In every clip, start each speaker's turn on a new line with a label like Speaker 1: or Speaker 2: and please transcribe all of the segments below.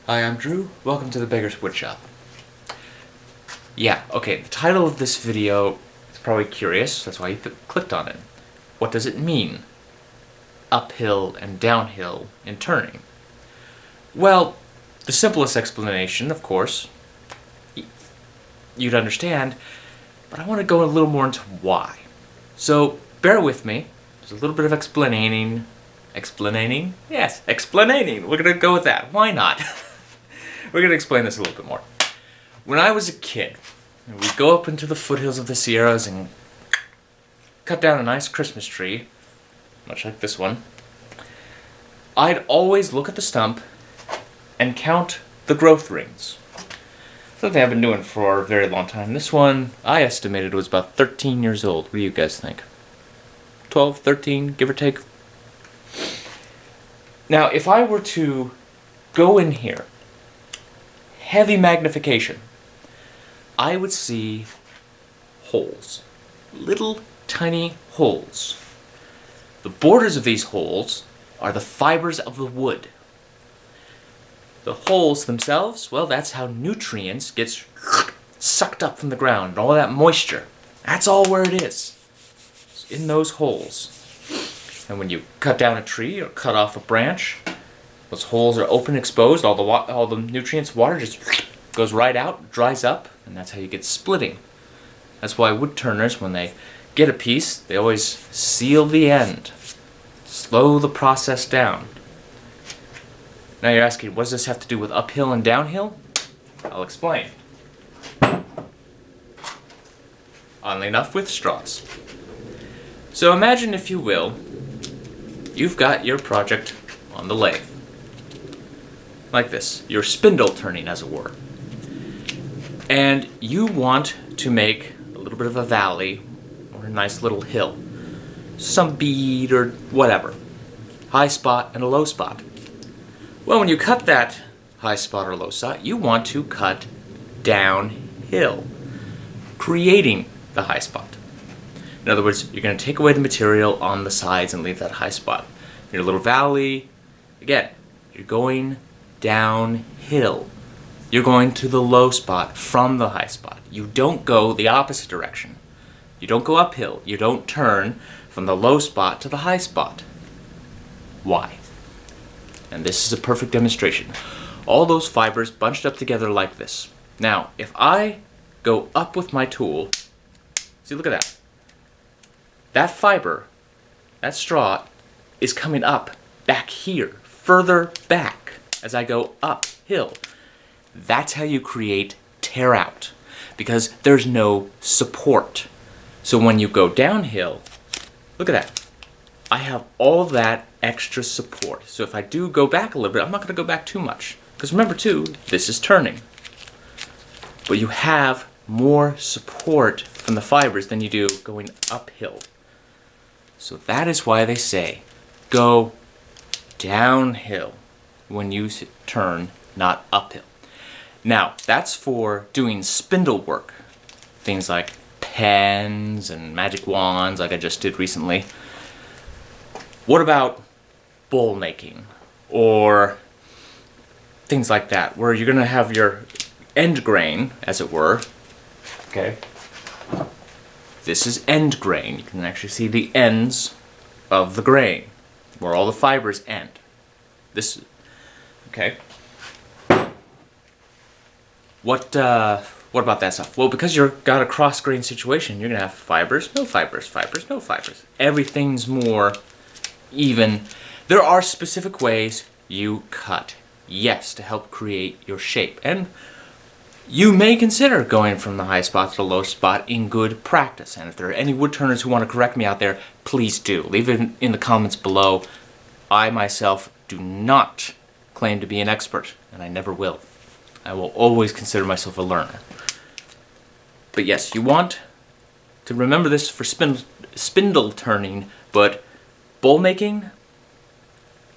Speaker 1: Hi, I'm Drew. Welcome to the Beggars Woodshop. Yeah, okay, the title of this video is probably curious, that's why you clicked on it. What does it mean? Uphill and downhill in turning. Well, the simplest explanation, of course, you'd understand, but I want to go a little more into why. So, bear with me. There's a little bit of explaining. Explaining? Yes, explaining. We're going to go with that. Why not? We're going to explain this a little bit more. When I was a kid, we'd go up into the foothills of the Sierras and cut down a nice Christmas tree, much like this one. I'd always look at the stump and count the growth rings. Something I've been doing for a very long time. This one, I estimated, was about 13 years old. What do you guys think? 12, 13, give or take? Now, if I were to go in here, heavy magnification, I would see holes. Little tiny holes. The borders of these holes are the fibers of the wood. The holes themselves, well, that's how nutrients get sucked up from the ground, all that moisture. That's all where it is. It's in those holes. And when you cut down a tree or cut off a branch, those holes are open, exposed, all the nutrients, water just goes right out, dries up, and that's how you get splitting. That's why wood turners, when they get a piece, they always seal the end, slow the process down. Now you're asking, what does this have to do with uphill and downhill? I'll explain. Oddly enough, with straws. So imagine, if you will, you've got your project on the lathe. Like this. You're spindle turning, as it were. And you want to make a little bit of a valley or a nice little hill. Some bead or whatever. High spot and a low spot. Well, when you cut that high spot or low spot, you want to cut downhill, creating the high spot. In other words, you're going to take away the material on the sides and leave that high spot. Your little valley, again, you're going downhill. You're going to the low spot from the high spot. You don't go the opposite direction. You don't go uphill. You don't turn from the low spot to the high spot. Why? And this is a perfect demonstration. All those fibers bunched up together like this. Now, if I go up with my tool, see, look at that. That fiber, that straw, is coming up back here, further back as I go uphill. That's how you create tear out, because there's no support. So when you go downhill, look at that. I have all that extra support. So if I do go back a little bit, I'm not going to go back too much. Because remember too, this is turning. But you have more support from the fibers than you do going uphill. So that is why they say, go downhill when you turn, not uphill. Now, that's for doing spindle work. Things like pens and magic wands, like I just did recently. What about bowl making? Or things like that, where you're going to have your end grain, as it were. Okay. This is end grain. You can actually see the ends of the grain, where all the fibers end. This, okay. What about that stuff? Well, because you've got a cross grain situation, you're gonna have fibers, no fibers, fibers, no fibers. Everything's more even. There are specific ways you cut, yes, to help create your shape. And you may consider going from the high spot to the low spot in good practice. And if there are any wood turners who want to correct me out there, please do. Leave it in the comments below. I myself do not claim to be an expert, and I never will. I will always consider myself a learner. But yes, you want to remember this for spindle turning, but bowl making,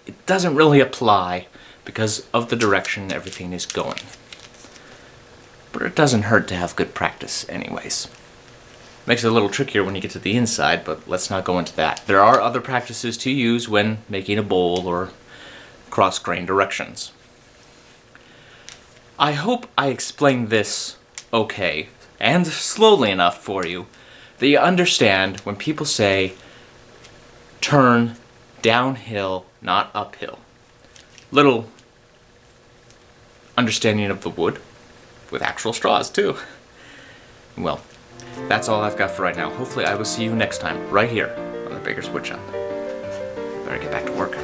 Speaker 1: it doesn't really apply because of the direction everything is going. But it doesn't hurt to have good practice anyways. Makes it a little trickier when you get to the inside, but let's not go into that. There are other practices to use when making a bowl or cross-grain directions. I hope I explained this okay, and slowly enough for you, that you understand when people say, turn downhill, not uphill. Little understanding of the wood, with actual straws too. Well, that's all I've got for right now. Hopefully I will see you next time, right here on the Beggars Woodshop. Better get back to work.